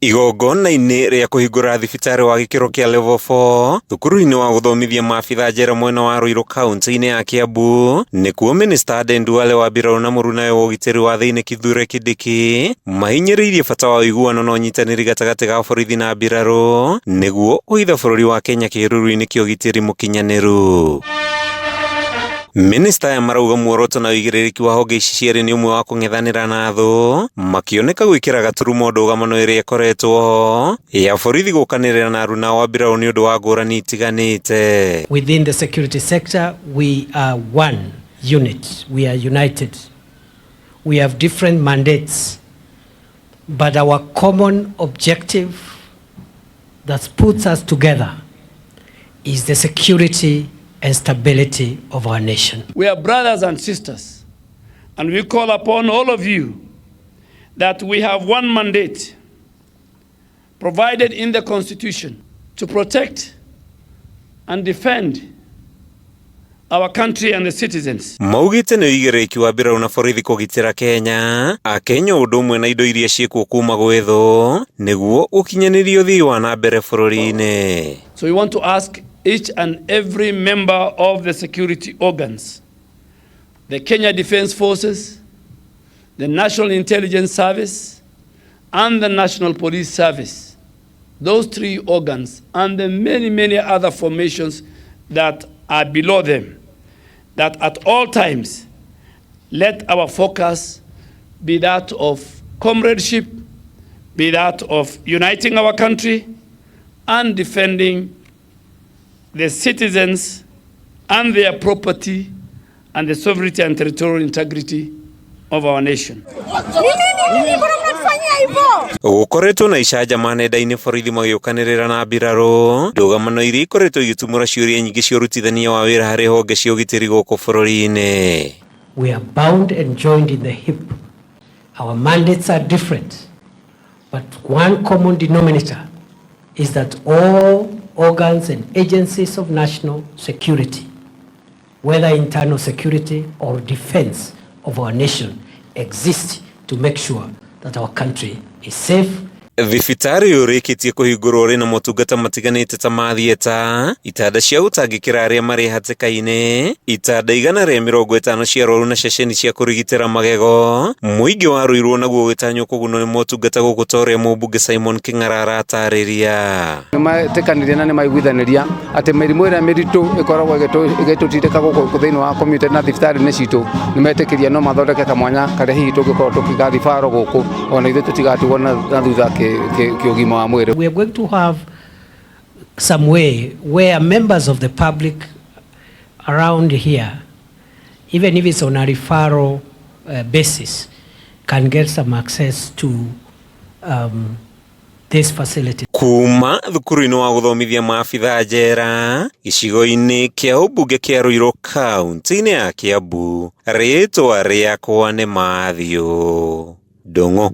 Igongona-inĩ rĩa kũhingũra thibitarĩ wa gĩkĩro kĩa level 4 thukuru-inĩ wa gũthomithia maabithaa njera mwena wa Ruiru kaunti-inĩ ya Kiambu, nĩkuo MINISTA ADEN Duale wa MBIRARU na MURUNAWE wa ũgitĩri wa THIINI KITHURE Kindiki mahinyĩrĩirie bata wa ũiguano na ũnyitanĩri gatagatĩ ga borithi na mbirarũ nĩguo kũhitha bũrũri wa Kenya kĩruru-inĩ kĩa ũgitĩri mũkinyanĩru. MINISTA marauga muoroto na ũigĩrĩrĩki wa honge ici cierĩ nĩ ũmwe wa kũng'ethanĩra na thũ, makĩoneka gwĩkĩra gaturumo ndũgamano ĩrĩa ĩkoretwo ya borithi gũkanĩrĩra na aruna wa mbirarũ nĩ ũndũ wa ngũrani itiganĩte. Within the security sector, we are one unit. We are united. We have different mandates, but our common objective that puts us together is the security and stability of our nation. We are brothers and sisters, and we call upon all of you that we have one mandate provided in the Constitution to protect and defend our country and the citizens. Maugite nĩ ũigĩrĩrĩki wa mbirarũ na borithi kũgitĩra Kenya, Akenya ũndũ ũmwe na indo iria ciĩkuo kuma gwethwo nĩguo ũkinyanĩrie ũthii wa na mbere bũrũri-inĩ. So we want to ask each and every member of the security organs, the Kenya Defence Forces, the National Intelligence Service, and the National Police Service, those three organs, and the many, many other formations that are below them, that at all times, let our focus be that of comradeship, be that of uniting our country, and defending the citizens and their property and the sovereignty and territorial integrity of our nation. Gũkoretwo na icanjama nenda-inĩ borithi magĩũkanĩrĩra na mbirarũ, ndũgamano iria ikoretwo igĩtumũra ciũria nyingĩ cia ũrutithania wa wĩra harĩ honge cia ũgitĩri gũkũ bũrũri-inĩ. We are bound and joined in the hip. Our mandates are different, but one common denominator is that all organs and agencies of national security, whether internal security or defense of our nation, exist to make sure that our country is safe. Thibitarĩ ũrĩkĩtie kũhingũrwo ũrĩ na motungata matiganĩte ta ma thieta, itanda cia gũtangĩkĩra arĩa marĩ hatĩka-inĩ, itanda 150 cia arwaru na ceceni cia kũrigitĩra magego. Mũingĩ wa Ruiru naguo wĩtanywo kũgunwo nĩ motungata gũkũ ta ũrĩa mũmbunge Simon King'ara aratarĩria. Nĩmatekanĩria na nĩmaiguithanĩria atĩ mĩrimũ ĩrĩa mĩritũ ĩkoragwo ĩgĩtũtindĩka gũkũ thĩinĩ wa komite na thibitarĩ-inĩ citũ, nĩmetĩkĩria no mathondeke kamwanya karĩa hihi tũngĩkorwo tũkĩgathibarwo gũkũ ona ithuĩ tũtigatigwo na thutha. We are going to have some way where members of the public around here, even if it's on a referral basis, can get some access to this facility. Kuma thukuru-inĩ wa gũthomithia maabithaa njera gĩcigo-inĩ kĩa ũmbunge kĩa Ruiru kaunti-inĩ ya Kiambu, rĩĩtwa rĩakwa nĩ Matthew Ndung'u.